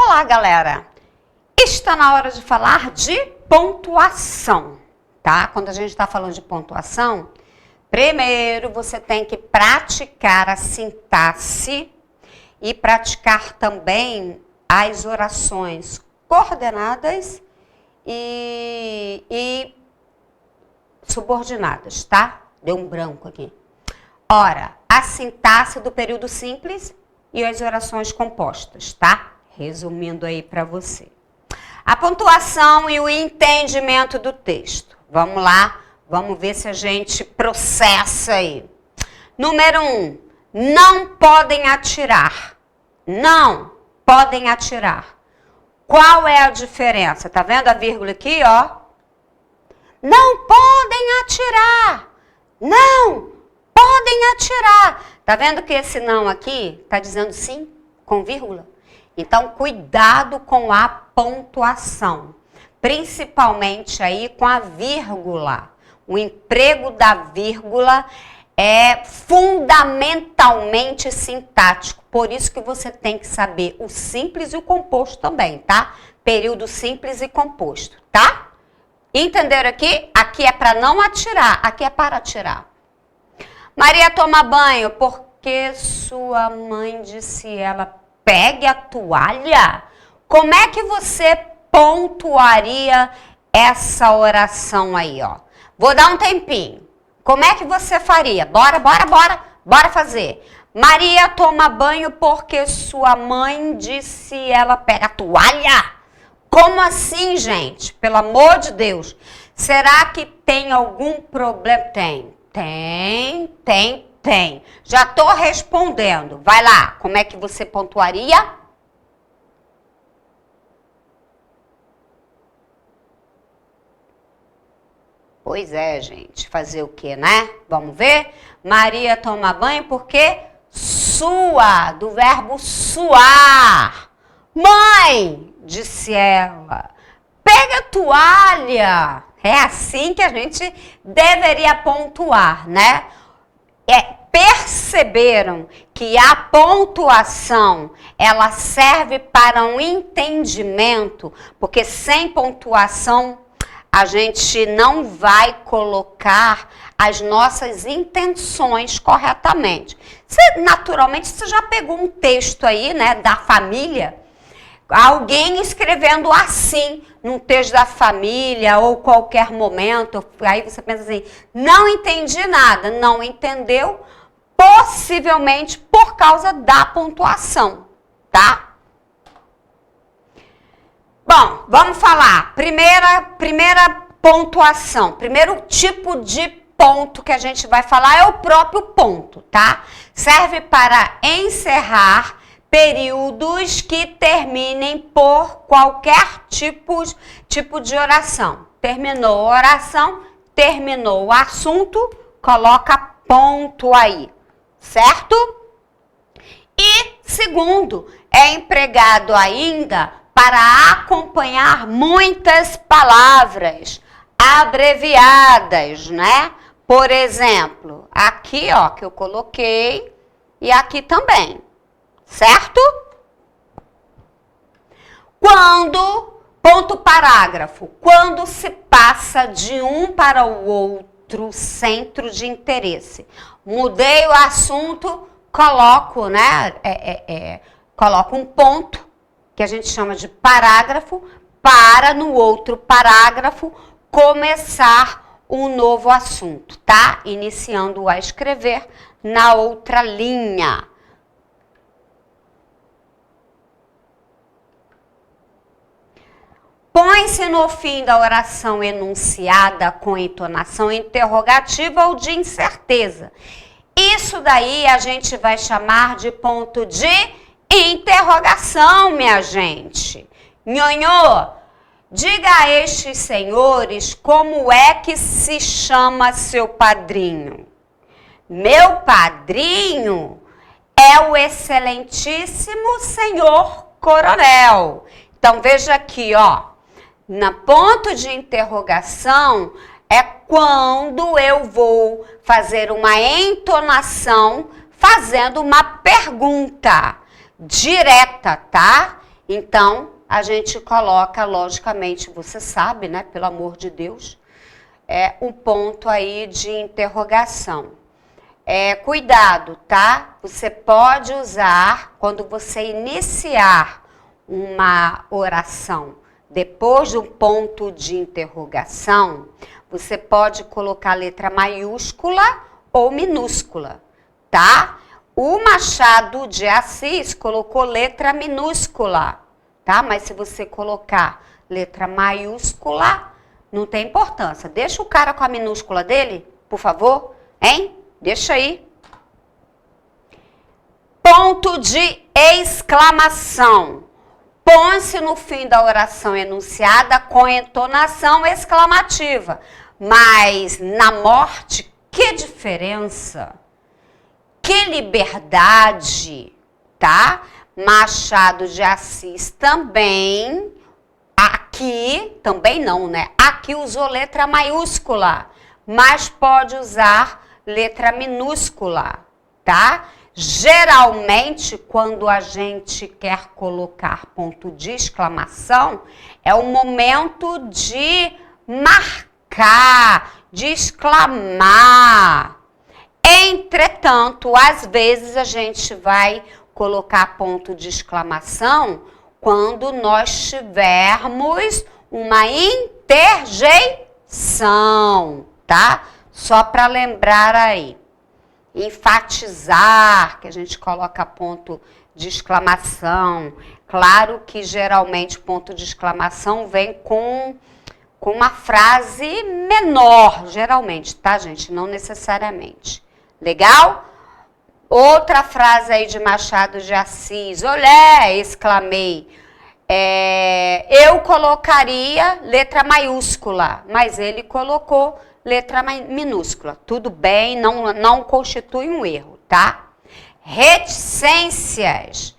Olá, galera! Está na hora de falar de pontuação, tá? Quando a gente está falando de pontuação, primeiro você tem que praticar a sintaxe e praticar também as orações coordenadas e subordinadas, tá? Deu um branco aqui. Ora, a sintaxe do período simples e as orações compostas, tá? Resumindo aí para você. A pontuação e o entendimento do texto. Vamos lá, vamos ver se a gente processa aí. Número 1, não podem atirar. Não podem atirar. Qual é a diferença? Tá vendo a vírgula aqui, ó? Não podem atirar. Não podem atirar. Tá vendo que esse não aqui tá dizendo sim com vírgula? Então, cuidado com a pontuação, principalmente aí com a vírgula. O emprego da vírgula é fundamentalmente sintático, por isso que você tem que saber o simples e o composto também, tá? Período simples e composto, tá? Entenderam aqui? Aqui é para não atirar, aqui é para atirar. Maria toma banho porque sua mãe disse ela... Pegue a toalha. Como é que você pontuaria essa oração aí, ó? Vou dar um tempinho. Como é que você faria? Bora fazer. Maria toma banho porque sua mãe disse ela pega a toalha. Como assim, gente? Pelo amor de Deus. Será que tem algum problema? Tem. Já tô respondendo. Vai lá. Como é que você pontuaria? Pois é, gente. Fazer o quê, né? Vamos ver? Maria toma banho porque sua, do verbo suar. Mãe, disse ela, pega a toalha. É assim que a gente deveria pontuar, né? Perceberam que a pontuação, ela serve para um entendimento, porque sem pontuação a gente não vai colocar as nossas intenções corretamente. Naturalmente, você já pegou um texto aí, né, da família, alguém escrevendo assim, num texto da família ou qualquer momento, aí você pensa assim, não entendi nada, não entendeu, possivelmente por causa da pontuação, tá? Bom, vamos falar, primeira pontuação, primeiro tipo de ponto que a gente vai falar é o próprio ponto, tá? Serve para encerrar períodos que terminem por qualquer tipo de oração. Terminou a oração, terminou o assunto, coloca ponto aí, certo? E segundo, é empregado ainda para acompanhar muitas palavras abreviadas, né? Por exemplo, aqui ó, que eu coloquei e aqui também. Certo? Ponto parágrafo, quando se passa de um para o outro centro de interesse. Mudei o assunto, coloco, né? Coloco um ponto, que a gente chama de parágrafo, para no outro parágrafo começar um novo assunto, tá? Iniciando a escrever na outra linha. Põe-se no fim da oração enunciada com entonação interrogativa ou de incerteza. Isso daí a gente vai chamar de ponto de interrogação, minha gente. Nhonhô, diga a estes senhores como é que se chama seu padrinho. Meu padrinho é o excelentíssimo senhor coronel. Então, veja aqui, ó. Na ponto de interrogação é quando eu vou fazer uma entonação fazendo uma pergunta direta, tá? Então, a gente coloca, logicamente, você sabe, né, pelo amor de Deus, um ponto aí de interrogação. Cuidado, tá? Você pode usar, quando você iniciar uma oração depois do ponto de interrogação, você pode colocar letra maiúscula ou minúscula, tá? O Machado de Assis colocou letra minúscula, tá? Mas se você colocar letra maiúscula, não tem importância. Deixa o cara com a minúscula dele, por favor, hein? Deixa aí. Ponto de exclamação. Põe-se no fim da oração enunciada com entonação exclamativa. Mas na morte, que diferença? Que liberdade, tá? Machado de Assis também, aqui, também não, né? Aqui usou letra maiúscula, mas pode usar letra minúscula, tá? Geralmente, quando a gente quer colocar ponto de exclamação, é o momento de marcar, de exclamar. Entretanto, às vezes a gente vai colocar ponto de exclamação quando nós tivermos uma interjeição, tá? Só para lembrar aí. Enfatizar, que a gente coloca ponto de exclamação. Claro que geralmente ponto de exclamação vem com uma frase menor, geralmente, tá, gente? Não necessariamente. Legal? Outra frase aí de Machado de Assis. Olé, exclamei. Eu colocaria letra maiúscula, mas ele colocou letra minúscula. Tudo bem, não constitui um erro, tá? Reticências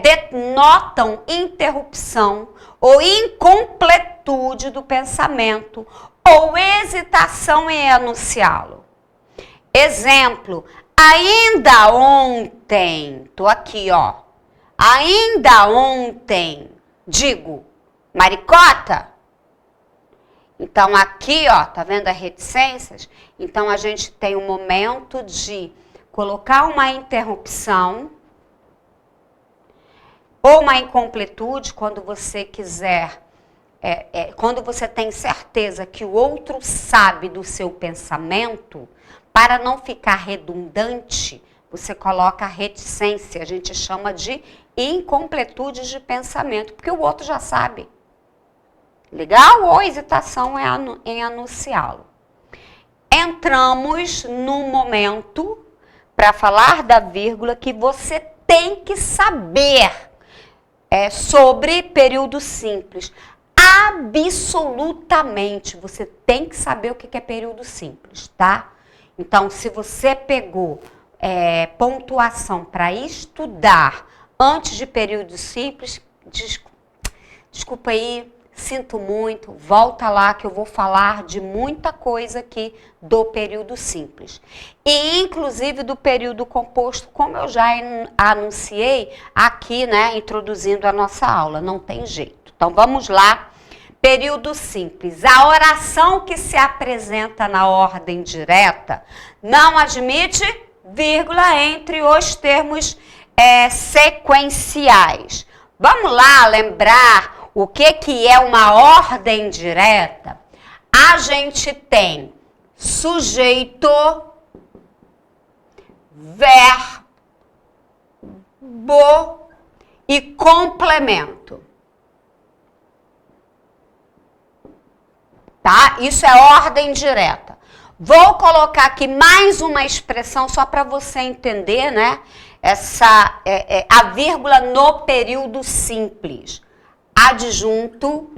denotam interrupção ou incompletude do pensamento ou hesitação em enunciá-lo. Exemplo, ainda ontem, tô aqui, ó. Ainda ontem, digo, maricota. Então, aqui, ó, tá vendo as reticências? Então, a gente tem um momento de colocar uma interrupção ou uma incompletude, quando você quiser, quando você tem certeza que o outro sabe do seu pensamento, para não ficar redundante, você coloca a reticência, a gente chama de incompletude de pensamento, porque o outro já sabe. Legal? Ou hesitação em anunciá-lo. Entramos num momento para falar da vírgula que você tem que saber sobre período simples. Absolutamente, você tem que saber o que é período simples, tá? Então, se você pegou pontuação para estudar antes de período simples, desculpa aí, sinto muito, volta lá que eu vou falar de muita coisa aqui do período simples. E inclusive do período composto, como eu já anunciei aqui, né, introduzindo a nossa aula, não tem jeito. Então vamos lá, período simples. A oração que se apresenta na ordem direta não admite vírgula entre os termos sequenciais. Vamos lá lembrar o que é uma ordem direta? A gente tem sujeito, verbo e complemento. Tá? Isso é ordem direta. Vou colocar aqui mais uma expressão só para você entender, né? A vírgula no período simples. Adjunto,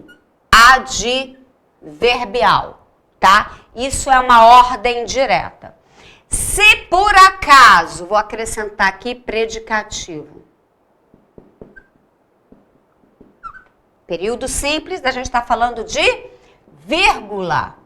adverbial, tá? Isso é uma ordem direta. Se por acaso, vou acrescentar aqui predicativo. Período simples, a gente está falando de vírgula.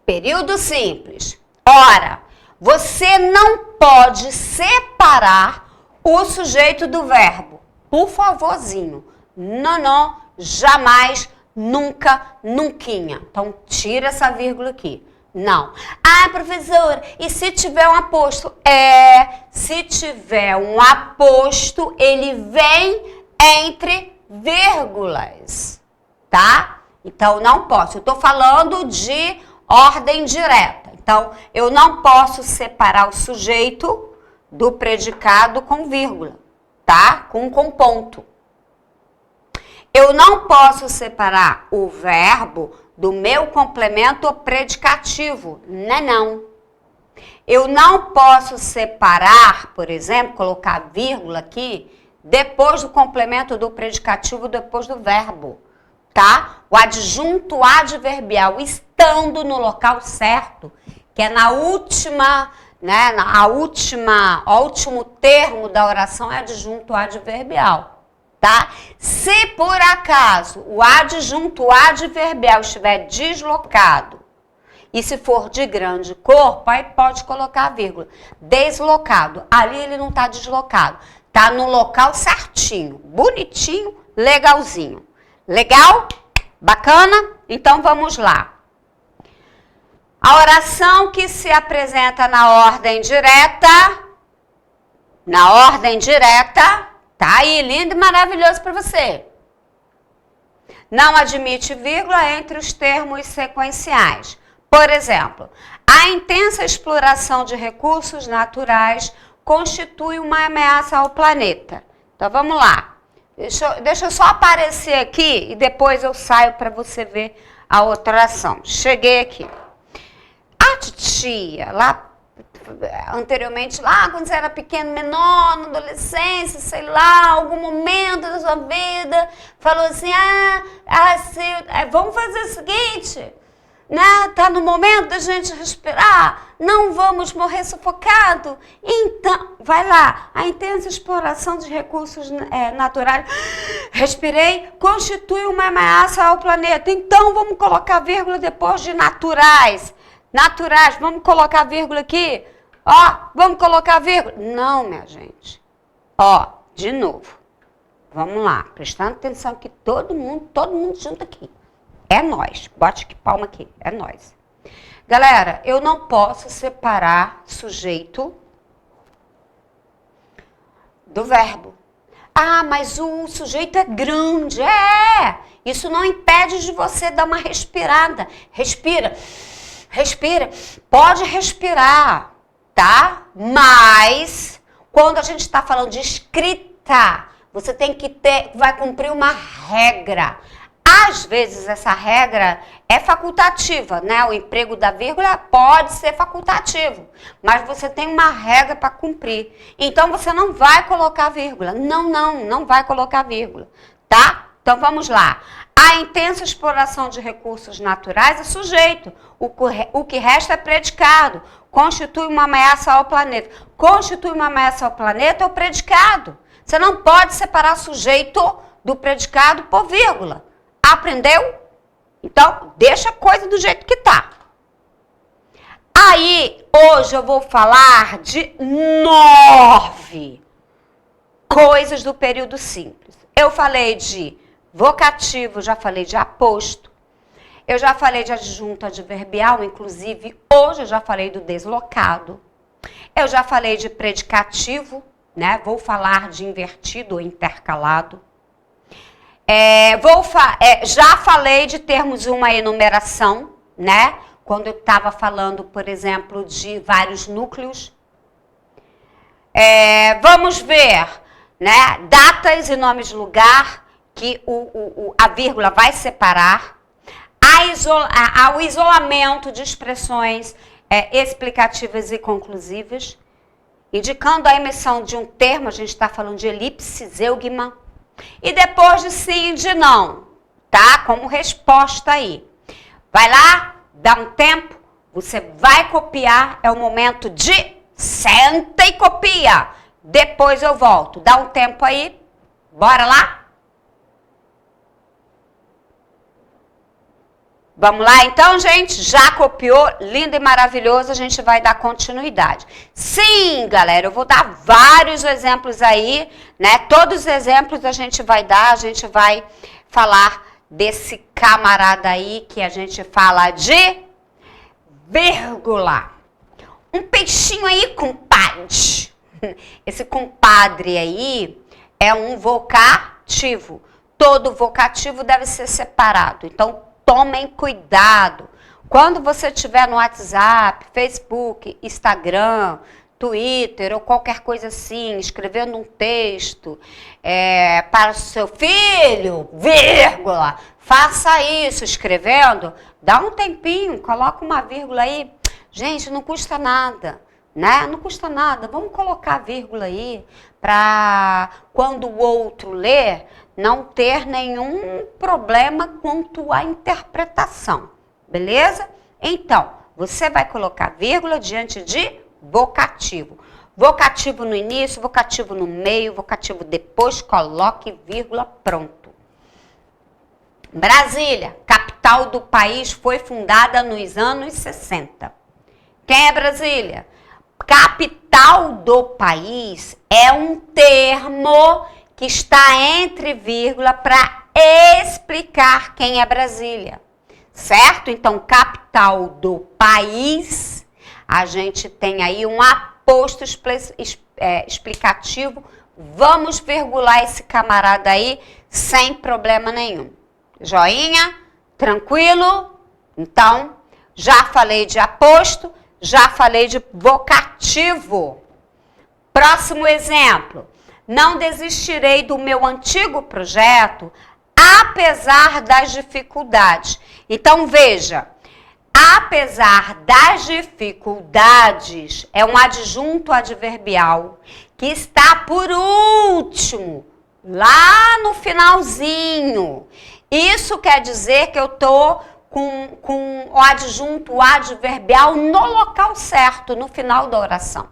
Período simples. Ora, Você não pode separar o sujeito do verbo. Por favorzinho. Não, não, jamais, nunca, nunquinha. Então, tira essa vírgula aqui. Não. Ah, professora, e se tiver um aposto? Se tiver um aposto, ele vem entre vírgulas, tá? Então, não posso. Eu estou falando de ordem direta. Então, eu não posso separar o sujeito do predicado com vírgula, tá? Com ponto. Eu não posso separar o verbo do meu complemento predicativo. Não. Eu não posso separar, por exemplo, colocar vírgula aqui, depois do complemento do predicativo, depois do verbo, tá? O adjunto adverbial estando no local certo, que é na última, né, o último termo da oração é adjunto adverbial, tá? Se por acaso o adjunto adverbial estiver deslocado, e se for de grande corpo, aí pode colocar vírgula. Deslocado, ali ele não está deslocado. Tá no local certinho, bonitinho, legalzinho. Legal? Bacana? Então vamos lá. A oração que se apresenta na ordem direta, tá aí, lindo e maravilhoso para você. Não admite vírgula entre os termos sequenciais. Por exemplo, a intensa exploração de recursos naturais constitui uma ameaça ao planeta. Então, vamos lá. Deixa eu só aparecer aqui e depois eu saio para você ver a outra oração. Cheguei aqui. A titia, lá anteriormente, lá quando você era pequeno, menor, na adolescência, sei lá, algum momento da sua vida, falou assim, vamos fazer o seguinte, né? Tá no momento da gente respirar, não vamos morrer sufocado. Então, vai lá, a intensa exploração de recursos naturais, respirei, constitui uma ameaça ao planeta. Então, vamos colocar vírgula depois de naturais. Naturais, vamos colocar vírgula aqui. Ó, vamos colocar vírgula. Não, minha gente. Ó, de novo. Vamos lá, prestando atenção aqui, todo mundo junto aqui. É nós. Bote que palma aqui. É nós. Galera, eu não posso separar sujeito do verbo. Ah, mas o sujeito é grande. Isso não impede de você dar uma respirada. Respira. Pode respirar, tá? Mas, quando a gente está falando de escrita, você tem que vai cumprir uma regra. Às vezes essa regra é facultativa, né? O emprego da vírgula pode ser facultativo, mas você tem uma regra para cumprir. Então você não vai colocar vírgula. Não vai colocar vírgula, tá? Então vamos lá. A intensa exploração de recursos naturais é sujeito. O que resta é predicado. Constitui uma ameaça ao planeta. Constitui uma ameaça ao planeta é o predicado. Você não pode separar sujeito do predicado por vírgula. Aprendeu? Então, deixa a coisa do jeito que tá. Aí, hoje eu vou falar de 9 coisas do período simples. Eu falei de vocativo, já falei de aposto. Eu já falei de adjunto adverbial, inclusive hoje eu já falei do deslocado. Eu já falei de predicativo, né? Vou falar de invertido ou intercalado. Já falei de termos uma enumeração, né? Quando eu estava falando, por exemplo, de vários núcleos. Vamos ver, né? Datas e nomes de lugar, que a vírgula vai separar. Ao isolamento de expressões explicativas e conclusivas, indicando a emissão de um termo, a gente está falando de elipse, zeugma. E depois de sim e de não, tá? Como resposta aí. Vai lá, dá um tempo, você vai copiar, é o momento de senta e copia. Depois eu volto. Dá um tempo aí, bora lá? Vamos lá então, gente? Já copiou? Lindo e maravilhoso, a gente vai dar continuidade. Sim, galera, eu vou dar vários exemplos aí, né? Todos os exemplos a gente vai dar, a gente vai falar desse camarada aí que a gente fala de vírgula. Um peixinho aí, compadre. Esse compadre aí é um vocativo. Todo vocativo deve ser separado. Então, tomem cuidado. Quando você estiver no WhatsApp, Facebook, Instagram, Twitter ou qualquer coisa assim, escrevendo um texto para o seu filho, vírgula, faça isso escrevendo, dá um tempinho, coloca uma vírgula aí. Gente, não custa nada, né? Não custa nada. Vamos colocar a vírgula aí para quando o outro ler, não ter nenhum problema quanto à interpretação, beleza? Então, você vai colocar vírgula diante de vocativo. Vocativo no início, vocativo no meio, vocativo depois, coloque vírgula, pronto. Brasília, capital do país, foi fundada nos anos 60. Quem é Brasília? Capital do país é um termo que está entre vírgula para explicar quem é Brasília, certo? Então, capital do país, a gente tem aí um aposto explicativo. Vamos virgular esse camarada aí sem problema nenhum. Joinha? Tranquilo? Então, já falei de aposto, já falei de vocativo. Próximo exemplo. Não desistirei do meu antigo projeto, apesar das dificuldades. Então, veja, apesar das dificuldades, é um adjunto adverbial que está por último, lá no finalzinho. Isso quer dizer que eu estou com o adjunto adverbial no local certo, no final da oração.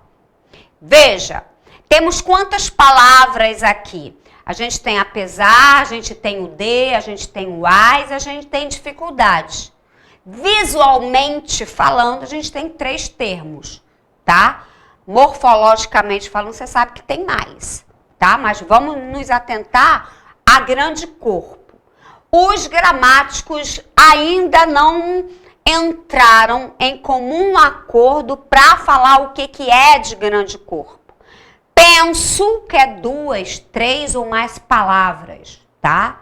Veja, temos quantas palavras aqui? A gente tem apesar, a gente tem o de, a gente tem o as, a gente tem dificuldades. Visualmente falando, a gente tem 3 termos, tá? Morfologicamente falando, você sabe que tem mais, tá? Mas vamos nos atentar a grande corpo. Os gramáticos ainda não entraram em comum acordo para falar o que é de grande corpo. Penso que é 2, 3 ou mais palavras, tá?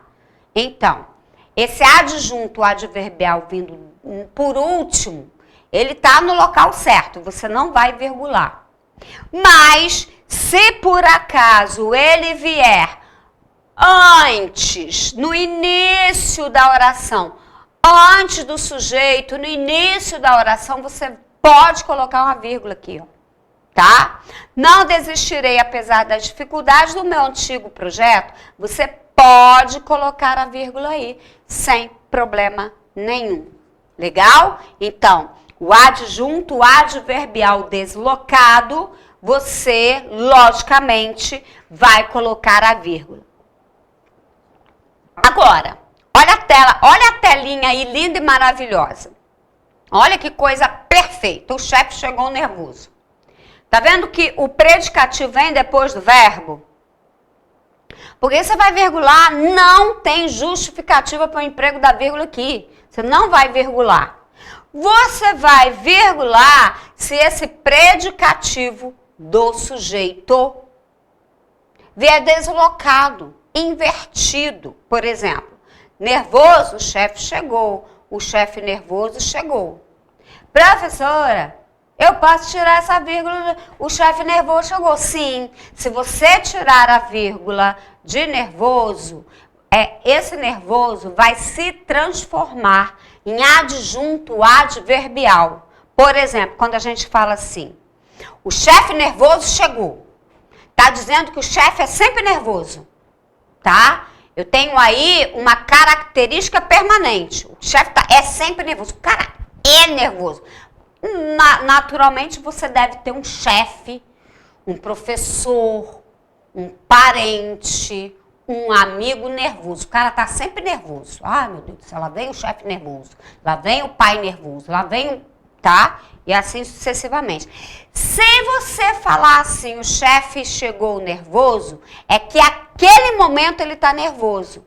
Então, esse adjunto adverbial vindo por último, ele está no local certo, você não vai virgular. Mas, se por acaso ele vier antes, no início da oração, antes do sujeito, no início da oração, você pode colocar uma vírgula aqui, ó. Tá? Não desistirei apesar das dificuldades do meu antigo projeto. Você pode colocar a vírgula aí, sem problema nenhum. Legal? Então, o adjunto adverbial deslocado, você, logicamente, vai colocar a vírgula. Agora, olha a tela, olha a telinha aí, linda e maravilhosa. Olha que coisa perfeita. O chefe chegou nervoso. Tá vendo que o predicativo vem depois do verbo? Porque você vai virgular, não tem justificativa para o emprego da vírgula aqui. Você não vai virgular. Você vai virgular se esse predicativo do sujeito vier deslocado, invertido. Por exemplo, nervoso, o chefe chegou. O chefe nervoso chegou. Professora, eu posso tirar essa vírgula, o chefe nervoso chegou. Sim, se você tirar a vírgula de nervoso, esse nervoso vai se transformar em adjunto adverbial. Por exemplo, quando a gente fala assim, o chefe nervoso chegou. Está dizendo que o chefe é sempre nervoso, tá? Eu tenho aí uma característica permanente. O chefe é sempre nervoso. O cara é nervoso. Naturalmente, você deve ter um chefe, um professor, um parente, um amigo nervoso. O cara tá sempre nervoso. Ai, meu Deus do céu, lá vem o chefe nervoso. Lá vem o pai nervoso. Lá vem o... Tá? E assim sucessivamente. Se você falar assim, o chefe chegou nervoso, é que aquele momento ele tá nervoso.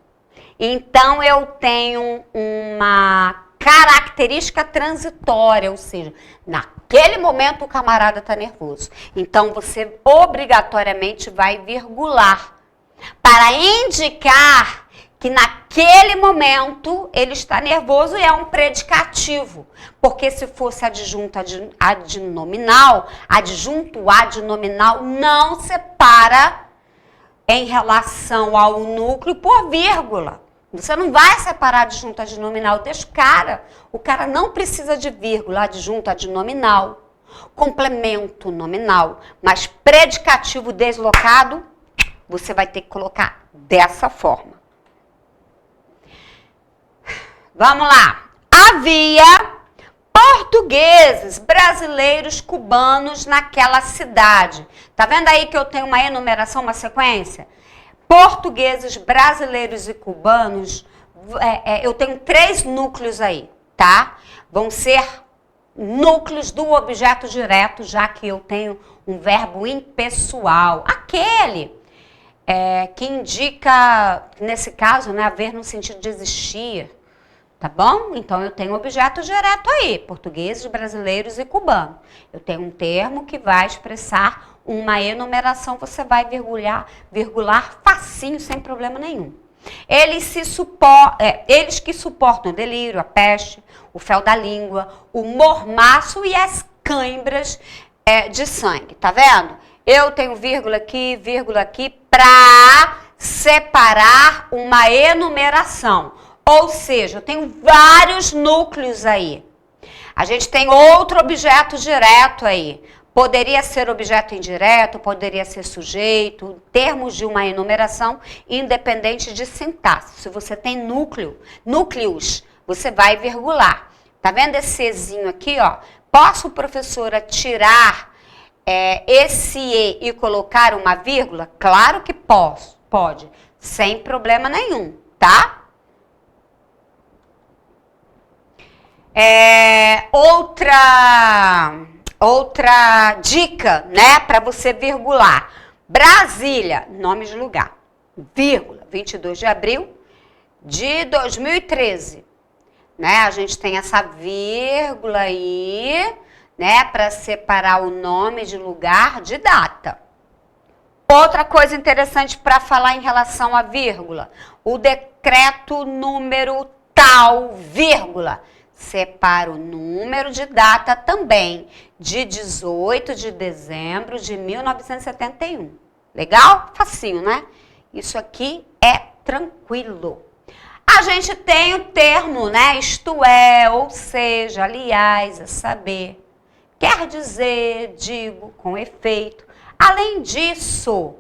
Então, eu tenho uma característica transitória, ou seja, naquele momento o camarada está nervoso. Então, você obrigatoriamente vai virgular para indicar que naquele momento ele está nervoso e é um predicativo. Porque se fosse adjunto adnominal, adjunto adnominal não separa em relação ao núcleo por vírgula. Você não vai separar adjunto adnominal, deixa o cara não precisa de vírgula, adjunto adnominal, complemento nominal, mas predicativo deslocado, você vai ter que colocar dessa forma. Vamos lá. Havia portugueses, brasileiros, cubanos naquela cidade. Tá vendo aí que eu tenho uma enumeração, uma sequência? Portugueses, brasileiros e cubanos, eu tenho 3 núcleos aí, tá? Vão ser núcleos do objeto direto, já que eu tenho um verbo impessoal. Aquele que indica, nesse caso, né, haver no sentido de existir. Tá bom? Então, eu tenho objeto direto aí, portugueses, brasileiros e cubanos. Eu tenho um termo que vai expressar uma enumeração, você vai virgular facinho, sem problema nenhum. Eles que suportam o delírio, a peste, o fel da língua, o mormaço e as cãibras de sangue. Tá vendo? Eu tenho vírgula aqui, para separar uma enumeração. Ou seja, eu tenho vários núcleos aí. A gente tem outro objeto direto aí. Poderia ser objeto indireto, poderia ser sujeito, termos de uma enumeração, independente de sintaxe. Se você tem núcleos, você vai virgular. Tá vendo esse Ezinho aqui, ó? Posso, professora, tirar esse E e colocar uma vírgula? Claro que pode, sem problema nenhum, tá? Outra dica, né, para você virgular. Brasília, nome de lugar, vírgula, 22 de abril de 2013. Né, a gente tem essa vírgula aí, né, para separar o nome de lugar de data. Outra coisa interessante para falar em relação à vírgula, o decreto número tal, vírgula, separa o número de data também, de 18 de dezembro de 1971. Legal? Facinho, né? Isso aqui é tranquilo. A gente tem o termo, né? Isto é, ou seja, aliás, a saber. Quer dizer, digo, com efeito. Além disso,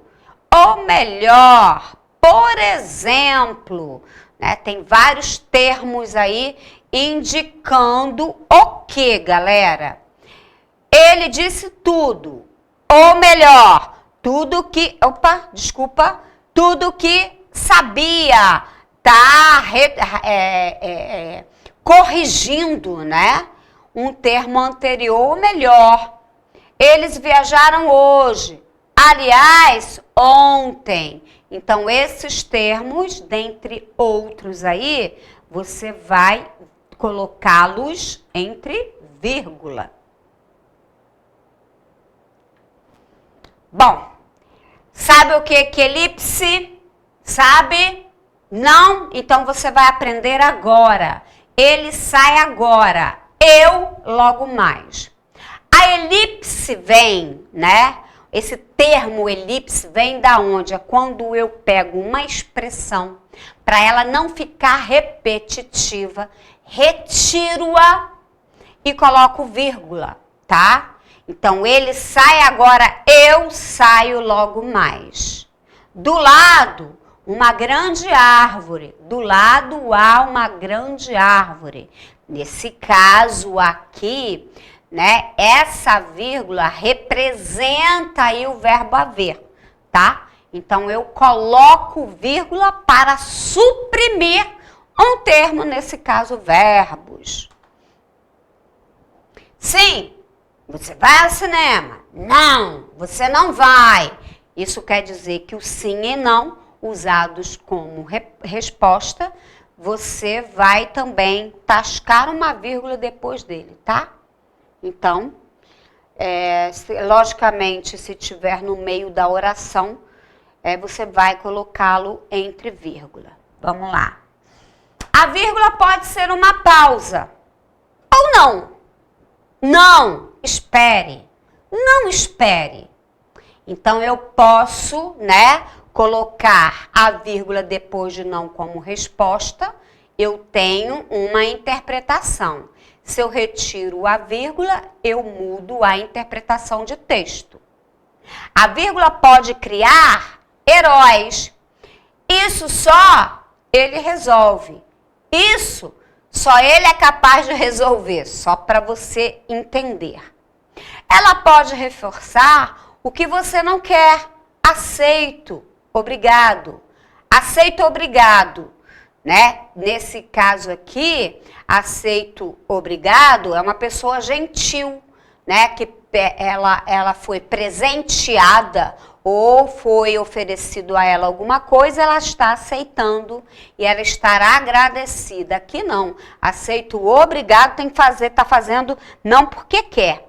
ou melhor, por exemplo, né? Tem vários termos aí indicando o que, galera? Ele disse tudo, ou melhor, tudo que sabia, tá corrigindo, né? Um termo anterior, ou melhor. Eles viajaram hoje, aliás, ontem. Então, esses termos, dentre outros aí, você vai colocá-los entre vírgula. Bom, sabe o que é elipse? Sabe? Não? Então você vai aprender agora. Ele sai agora. Eu logo mais. A elipse vem, né? Esse termo elipse vem da onde? É quando eu pego uma expressão para ela não ficar repetitiva, retiro-a e coloco vírgula, tá? Então, ele sai agora, eu saio logo mais. Do lado, uma grande árvore. Do lado há uma grande árvore. Nesse caso aqui, né, essa vírgula representa aí o verbo haver, tá? Então, eu coloco vírgula para suprimir um termo, nesse caso, verbos. Sim, você vai ao cinema. Não, você não vai. Isso quer dizer que o sim e não, usados como resposta, você vai também tascar uma vírgula depois dele, tá? Então, logicamente, se tiver no meio da oração, você vai colocá-lo entre vírgula. Vamos lá. A vírgula pode ser uma pausa ou não. Não espere. Não espere. Então, eu posso, colocar a vírgula depois de não como resposta. Eu tenho uma interpretação. Se eu retiro a vírgula, eu mudo a interpretação de texto. A vírgula pode criar heróis. Isso só ele resolve. Isso só ele é capaz de resolver, só para você entender. Ela pode reforçar o que você não quer. Aceito, obrigado. Aceito, obrigado. Nesse caso aqui, aceito, obrigado, é uma pessoa gentil, que ela foi presenteada ou foi oferecido a ela alguma coisa, ela está aceitando e ela estará agradecida. Aqui não, aceito, obrigado, tem que fazer, está fazendo não porque quer.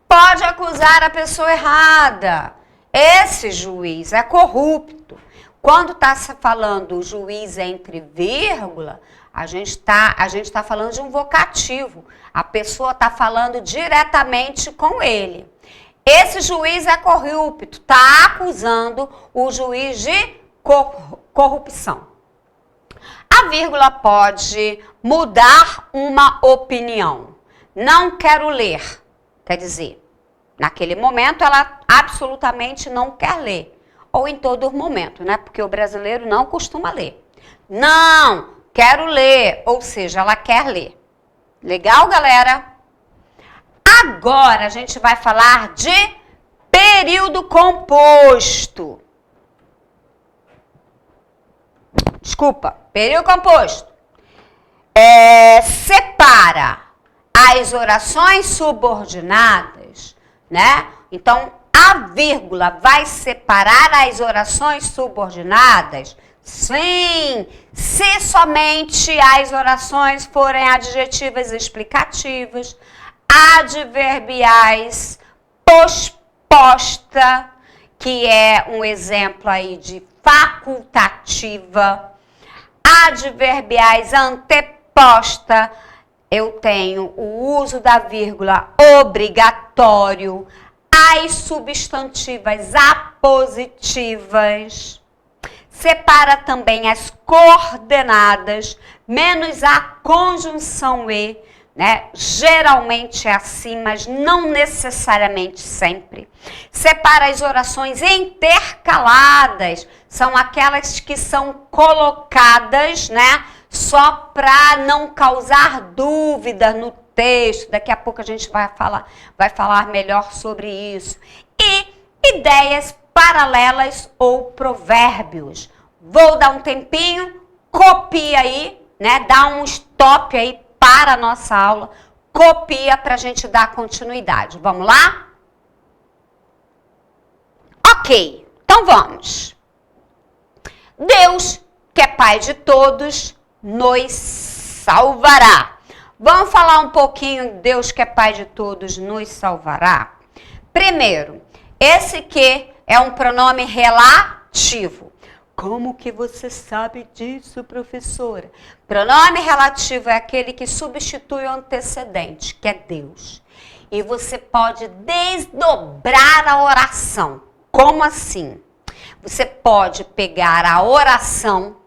Pode acusar a pessoa errada. Esse juiz é corrupto. Quando está falando o juiz entre vírgula, a gente está falando de um vocativo. A pessoa está falando diretamente com ele. Esse juiz é corrupto, está acusando o juiz de corrupção. A vírgula pode mudar uma opinião. Não quero ler. Quer dizer, naquele momento ela absolutamente não quer ler. Ou em todo momento, porque o brasileiro não costuma ler. Não, quero ler. Ou seja, ela quer ler. Legal, galera? Agora a gente vai falar de período composto. Desculpa, período composto. Separa as orações subordinadas, Então, a vírgula vai separar as orações subordinadas? Sim, se somente as orações forem adjetivas explicativas, adverbiais, posposta, que é um exemplo aí de facultativa, adverbiais anteposta, eu tenho o uso da vírgula obrigatório, as substantivas apositivas. Separa também as coordenadas, menos a conjunção e, Geralmente é assim, mas não necessariamente sempre. Separa as orações intercaladas, são aquelas que são colocadas, só para não causar dúvida no texto. Daqui a pouco a gente vai falar melhor sobre isso. E ideias paralelas ou provérbios. Vou dar um tempinho, copia aí, dá um stop aí para a nossa aula, copia para a gente dar continuidade. Vamos lá? Ok, então vamos. Deus, que é Pai de todos, nos salvará. Vamos falar um pouquinho, Deus que é Pai de todos, nos salvará? Primeiro, esse que é um pronome relativo. Como que você sabe disso, professora? Pronome relativo é aquele que substitui o antecedente, que é Deus. E você pode desdobrar a oração. Como assim? Você pode pegar a oração,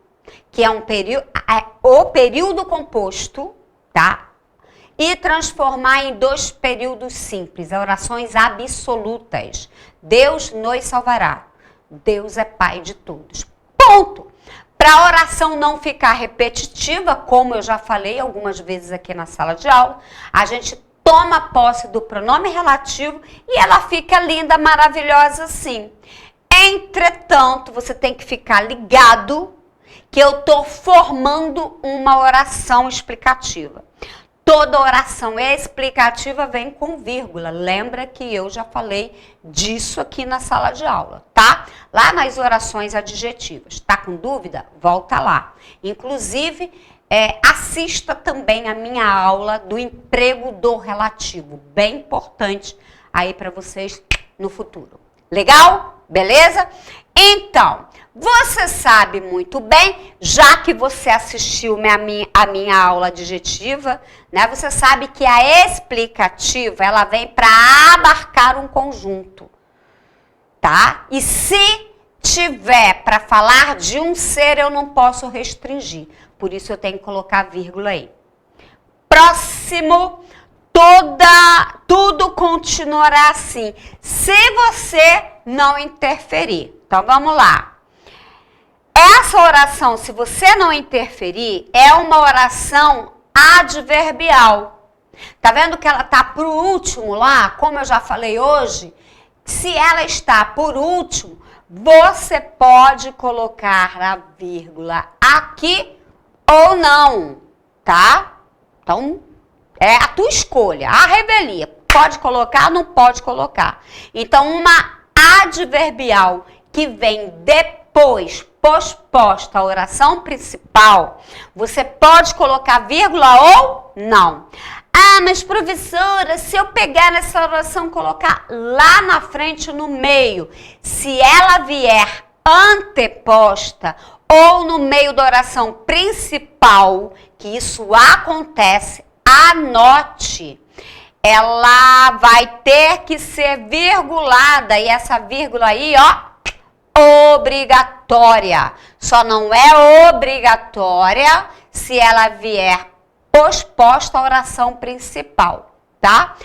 que é o período composto, tá? E transformar em dois períodos simples, orações absolutas. Deus nos salvará. Deus é Pai de todos. Ponto. Para a oração não ficar repetitiva, como eu já falei algumas vezes aqui na sala de aula, a gente toma posse do pronome relativo e ela fica linda, maravilhosa assim. Entretanto, você tem que ficar ligado que eu estou formando uma oração explicativa. Toda oração explicativa vem com vírgula. Lembra que eu já falei disso aqui na sala de aula, tá? Lá nas orações adjetivas. Tá com dúvida? Volta lá. Inclusive, assista também a minha aula do emprego do relativo. Bem importante aí para vocês no futuro. Legal? Beleza? Então, você sabe muito bem, já que você assistiu a minha aula adjetiva, né? Você sabe que a explicativa, ela vem para abarcar um conjunto, tá? E se tiver para falar de um ser, eu não posso restringir. Por isso eu tenho que colocar vírgula aí. Próximo, tudo continuará assim, se você não interferir. Então, vamos lá. Essa oração, se você não interferir, é uma oração adverbial. Tá vendo que ela tá por último lá? Como eu já falei hoje, se ela está por último, você pode colocar a vírgula aqui ou não, tá? Então, é a tua escolha, a revelia. Pode colocar, não pode colocar. Então, uma adverbial que vem depois, posposta à oração principal, você pode colocar vírgula ou não. Ah, mas professora, se eu pegar nessa oração e colocar lá na frente, no meio, se ela vier anteposta ou no meio da oração principal, que isso acontece, anote. Ela vai ter que ser virgulada e essa vírgula aí, ó, obrigatória. Só não é obrigatória se ela vier posposta à oração principal, tá?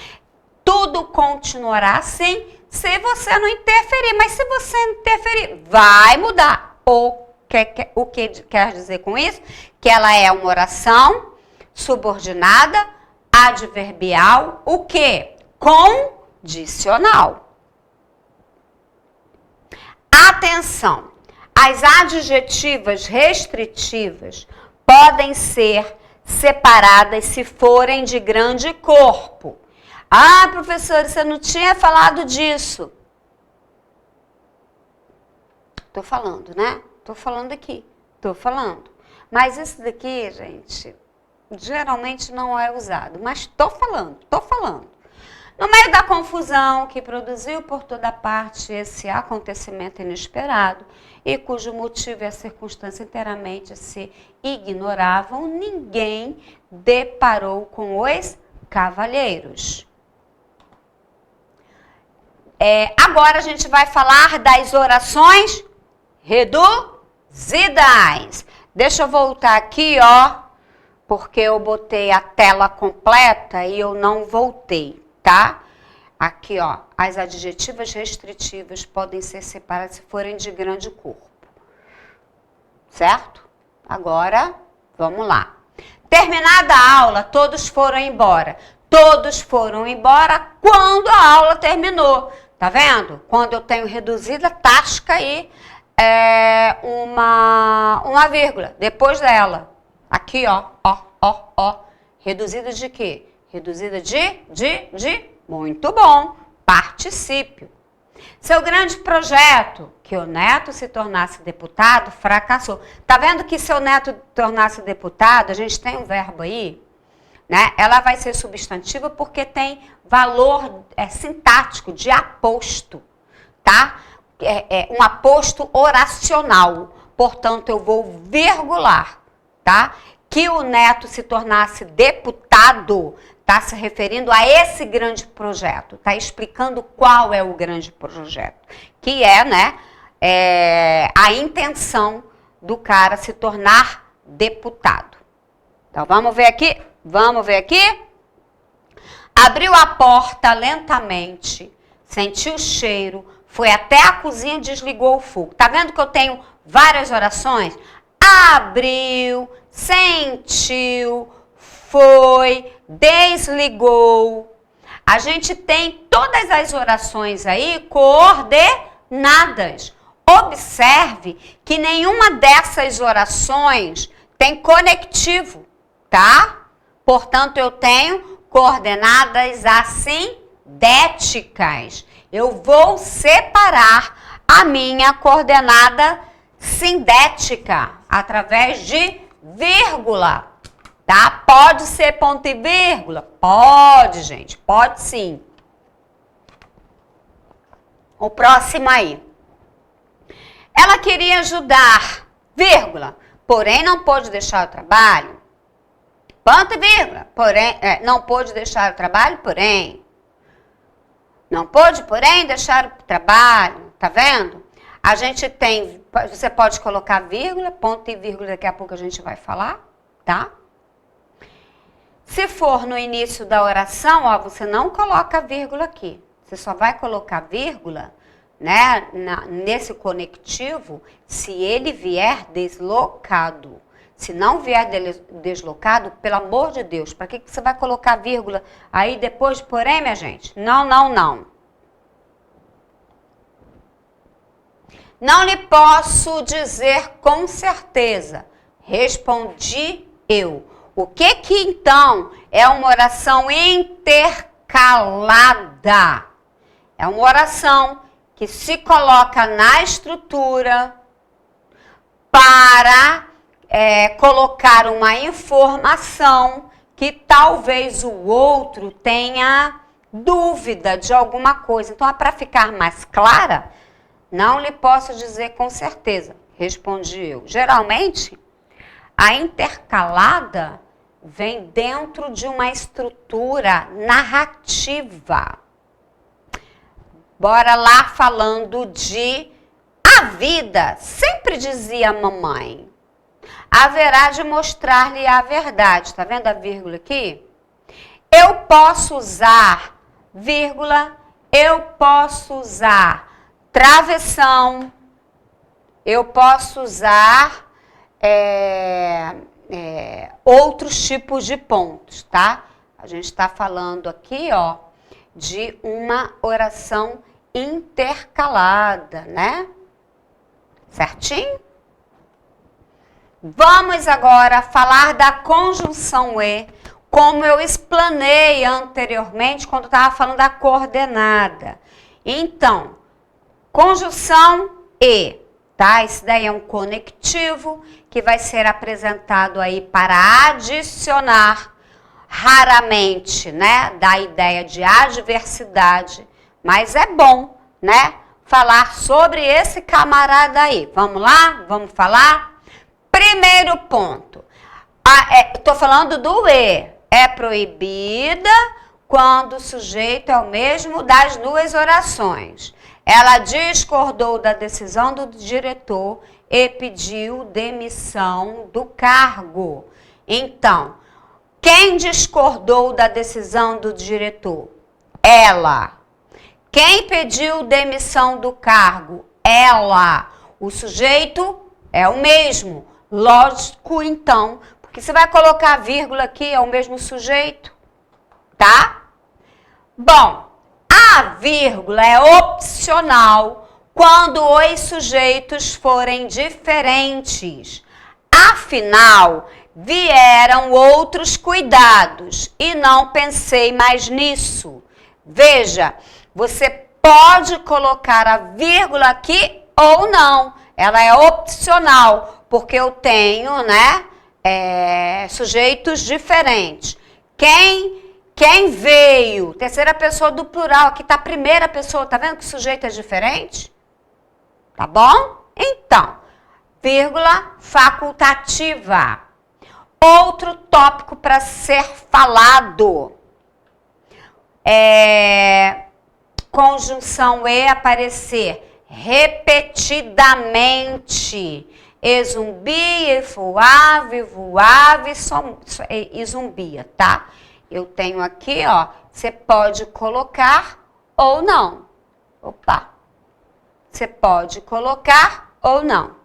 Tudo continuará assim se você não interferir, mas se você interferir, vai mudar. O que quer dizer com isso? Que ela é uma oração subordinada, adverbial, o quê? Condicional. Atenção, as adjetivas restritivas podem ser separadas se forem de grande corpo. Ah, professora, você não tinha falado disso. Tô falando, né? Tô falando aqui, tô falando. Mas isso daqui, gente, geralmente não é usado, mas tô falando. No meio da confusão que produziu por toda parte esse acontecimento inesperado e cujo motivo e a circunstância inteiramente se ignoravam, ninguém deparou com os cavalheiros. Agora a gente vai falar das orações reduzidas. Deixa eu voltar aqui, ó, porque eu botei a tela completa e eu não voltei, tá? Aqui, ó, as adjetivas restritivas podem ser separadas se forem de grande corpo. Certo? Agora, vamos lá. Terminada a aula, todos foram embora. Todos foram embora quando a aula terminou. Tá vendo? Quando eu tenho reduzida, tasca aí uma vírgula depois dela. Aqui, ó. Reduzida de quê? Reduzida de muito bom, particípio. Seu grande projeto, que o neto se tornasse deputado, fracassou. Tá vendo que se o neto tornasse deputado, a gente tem um verbo aí, né? Ela vai ser substantiva porque tem valor sintático de aposto, tá? Um aposto oracional. Portanto, eu vou virgular, tá? Que o neto se tornasse deputado, está se referindo a esse grande projeto, está explicando qual é o grande projeto, que é, né, a intenção do cara se tornar deputado. Então, vamos ver aqui? Abriu a porta lentamente, sentiu o cheiro, foi até a cozinha e desligou o fogo. Tá vendo que eu tenho várias orações? Abriu, sentiu, foi, desligou. A gente tem todas as orações aí coordenadas. Observe que nenhuma dessas orações tem conectivo, tá? Portanto, eu tenho coordenadas assindéticas. Eu vou separar a minha coordenada sindética através de vírgula, tá? Pode ser ponto e vírgula? Pode, gente, pode sim. O próximo aí. Ela queria ajudar, vírgula, porém não pôde deixar o trabalho. Ponto e vírgula, porém, não pôde deixar o trabalho, porém. Não pôde, porém, deixar o trabalho, tá vendo? A gente tem, você pode colocar vírgula, ponto e vírgula, daqui a pouco a gente vai falar, tá? Se for no início da oração, ó, você não coloca vírgula aqui. Você só vai colocar vírgula, né, nesse conectivo, se ele vier deslocado. Se não vier deslocado, pelo amor de Deus, para que você vai colocar vírgula aí depois, porém, minha gente? Não, não, não. Não lhe posso dizer com certeza. Respondi eu. O que então é uma oração intercalada? É uma oração que se coloca na estrutura para colocar uma informação que talvez o outro tenha dúvida de alguma coisa. Então, para ficar mais clara, não lhe posso dizer com certeza, respondi eu. Geralmente, a intercalada vem dentro de uma estrutura narrativa. Bora lá falando de a vida, sempre dizia a mamãe. Haverá de mostrar-lhe a verdade. Tá vendo a vírgula aqui? Eu posso usar, vírgula, eu posso usar travessão, eu posso usar outros tipos de pontos, tá? A gente está falando aqui, ó, de uma oração intercalada, né? Certinho? Vamos agora falar da conjunção E, como eu explanei anteriormente quando estava falando da coordenada. Então, conjunção E, tá? Esse daí é um conectivo que vai ser apresentado aí para adicionar, raramente, né? Da ideia de adversidade, mas é bom, né? Falar sobre esse camarada aí. Vamos lá? Vamos falar? Primeiro ponto. Estou falando do E. É proibida quando o sujeito é o mesmo das duas orações. Ela discordou da decisão do diretor e pediu demissão do cargo. Então, quem discordou da decisão do diretor? Ela. Quem pediu demissão do cargo? Ela. O sujeito é o mesmo. Lógico, então, porque você vai colocar a vírgula aqui, é o mesmo sujeito, tá? Bom, a vírgula é opcional quando os sujeitos forem diferentes. Afinal, vieram outros cuidados e não pensei mais nisso. Veja, você pode colocar a vírgula aqui ou não. Ela é opcional, porque eu tenho, né, sujeitos diferentes. Quem veio, terceira pessoa do plural, aqui está a primeira pessoa, tá vendo que o sujeito é diferente? Tá bom? Então, vírgula facultativa. Outro tópico para ser falado. Conjunção E aparecer repetidamente. E zumbia, e voava, e zumbia, tá? Eu tenho aqui, ó, você pode colocar ou não. Opa! Você pode colocar ou não.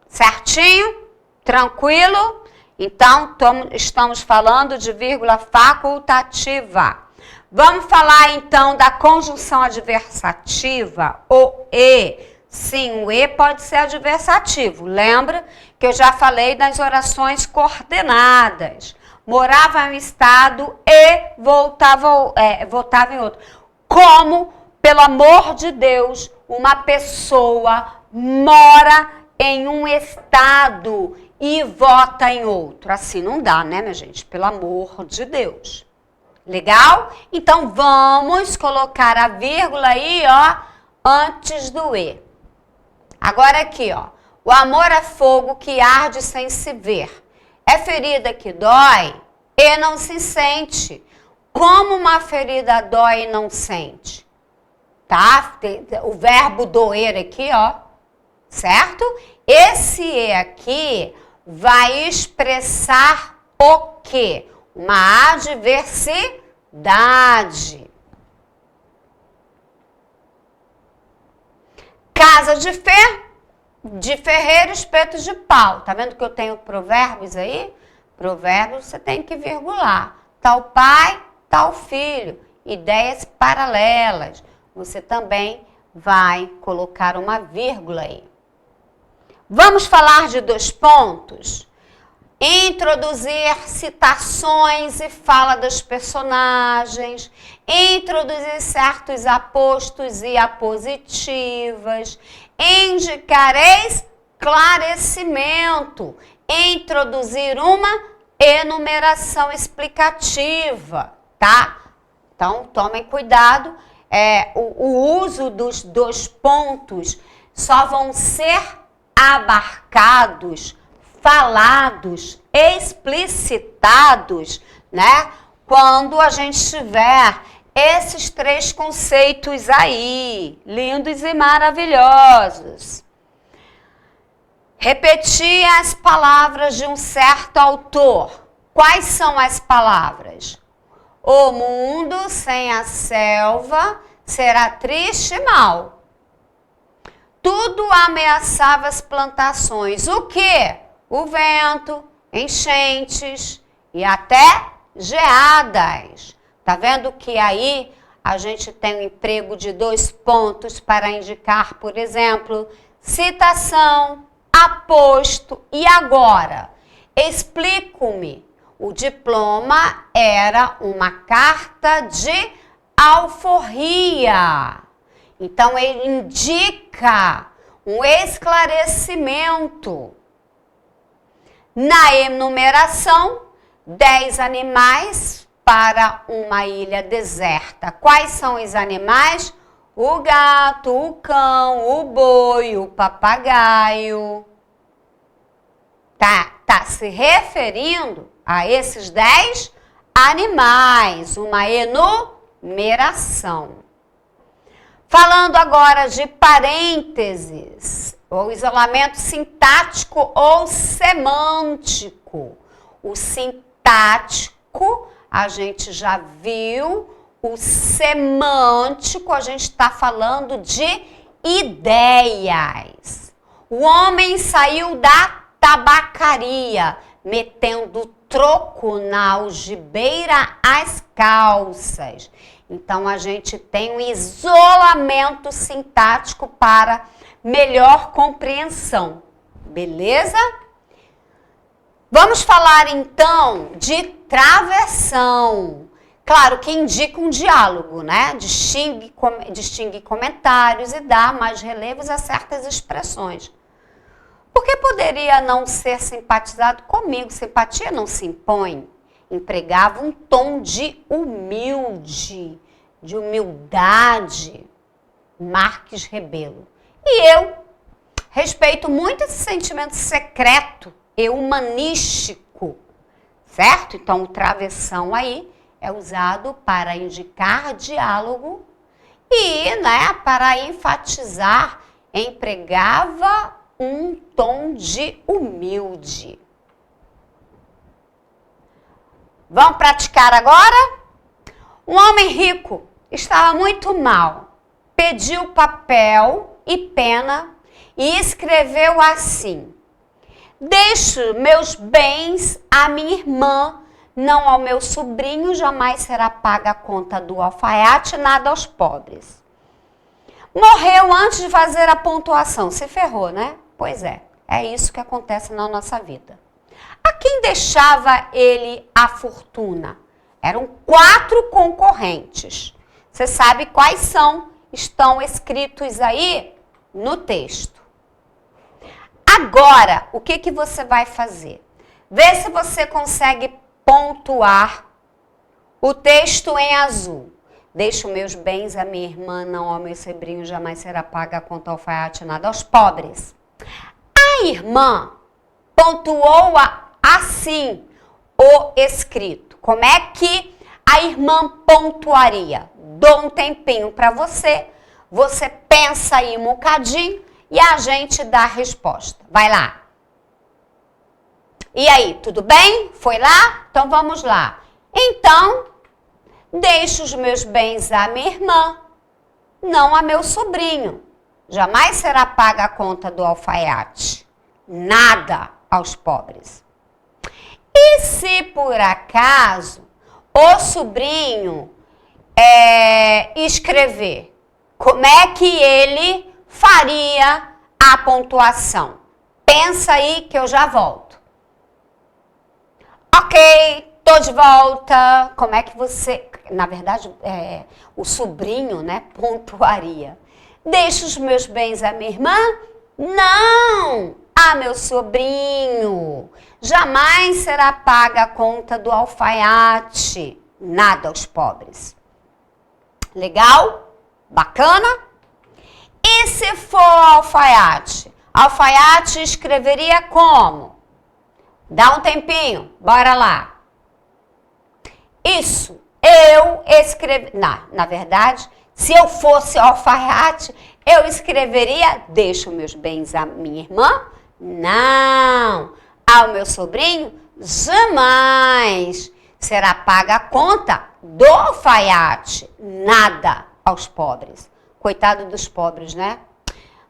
Certinho? Tranquilo? Então, estamos falando de vírgula facultativa. Vamos falar, então, da conjunção adversativa, o E. Sim, o E pode ser adversativo. Lembra que eu já falei das orações coordenadas. Morava em um estado e voltava em outro. Como, pelo amor de Deus, uma pessoa mora em um estado e vota em outro? Assim não dá, né, minha gente? Pelo amor de Deus. Legal? Então, vamos colocar a vírgula aí, ó, antes do E. Agora aqui, ó. O amor é fogo que arde sem se ver. É ferida que dói e não se sente. Como uma ferida dói e não sente? Tá? O verbo doer aqui, ó. Certo? Esse E aqui vai expressar o quê? Uma adversidade. Casa de ferreiro, espeto de pau. Tá vendo que eu tenho provérbios aí? Provérbios você tem que virgular. Tal pai, tal filho. Ideias paralelas. Você também vai colocar uma vírgula aí. Vamos falar de 2 pontos? Introduzir citações e fala dos personagens, introduzir certos apostos e apositivas, indicar esclarecimento, introduzir uma enumeração explicativa, tá? Então, tomem cuidado, o uso dos 2 pontos só vão ser abarcados, falados, explicitados, né? Quando a gente tiver esses 3 conceitos aí, lindos e maravilhosos. Repetir as palavras de um certo autor. Quais são as palavras? O mundo sem a selva será triste e mau. Tudo ameaçava as plantações. O quê? O vento, enchentes e até geadas. Tá vendo que aí a gente tem um emprego de 2 pontos para indicar, por exemplo, citação, aposto e agora. Explico-me. O diploma era uma carta de alforria. Então ele indica um esclarecimento. Na enumeração, 10 animais para uma ilha deserta. Quais são os animais? O gato, o cão, o boi, o papagaio. Tá se referindo a esses 10 animais, uma enumeração. Falando agora de parênteses, ou isolamento sintático ou semântico. O sintático a gente já viu, o semântico a gente está falando de ideias. O homem saiu da tabacaria, metendo troco na algibeira às calças. Então, a gente tem um isolamento sintático para melhor compreensão. Beleza? Vamos falar, então, de travessão. Claro que indica um diálogo, né? Distingue comentários e dá mais relevos a certas expressões. Por que poderia não ser simpatizado comigo? Simpatia não se impõe. Empregava um tom de humildade. Marques Rebelo. E eu respeito muito esse sentimento secreto e humanístico, certo? Então, o travessão aí é usado para indicar diálogo e, né, para enfatizar, empregava um tom de humilde. Vamos praticar agora? Um homem rico estava muito mal. Pediu papel e pena e escreveu assim: deixo meus bens à minha irmã, não ao meu sobrinho, jamais será paga a conta do alfaiate, nada aos pobres. Morreu antes de fazer a pontuação. Se ferrou, né? Pois é. É isso que acontece na nossa vida. A quem deixava ele a fortuna? Eram 4 concorrentes. Você sabe quais são? Estão escritos aí no texto. Agora, o que você vai fazer? Vê se você consegue pontuar o texto em azul. Deixo meus bens à minha irmã, não ao meu sobrinho, jamais será paga a conta alfaiate, nada aos pobres. A irmã pontuou assim o escrito. Como é que a irmã pontuaria? Dou um tempinho para você, você pensa aí um bocadinho e a gente dá a resposta. Vai lá. E aí, tudo bem? Foi lá? Então vamos lá. Então, deixo os meus bens à minha irmã, não a meu sobrinho. Jamais será paga a conta do alfaiate. Nada aos pobres. E se por acaso o sobrinho escrever, como é que ele faria a pontuação? Pensa aí que eu já volto. Ok, tô de volta. Como é que você... Na verdade, o sobrinho, né, pontuaria. Deixo os meus bens à minha irmã? Não! A meu sobrinho. Jamais será paga a conta do alfaiate. Nada aos pobres. Legal? Bacana? E se for alfaiate? Alfaiate escreveria como? Dá um tempinho, bora lá. Isso, eu escrevi... Na verdade, se eu fosse alfaiate, eu escreveria, deixo meus bens à minha irmã? Não. Ao meu sobrinho? Jamais. Será paga a conta do alfaiate. Nada aos pobres. Coitado dos pobres, né?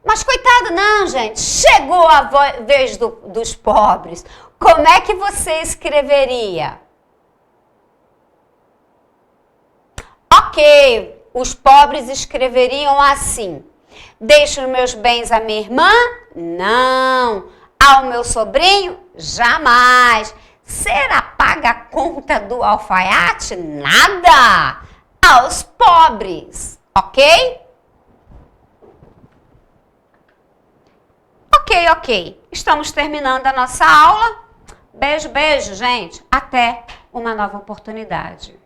Mas coitado não, gente. Chegou a vez dos pobres. Como é que você escreveria? Ok, os pobres escreveriam assim. Deixo os meus bens à minha irmã? Não. Ao meu sobrinho? Jamais. Será paga a conta do alfaiate? Nada. Aos pobres. Ok? Ok. Estamos terminando a nossa aula. Beijo, gente. Até uma nova oportunidade.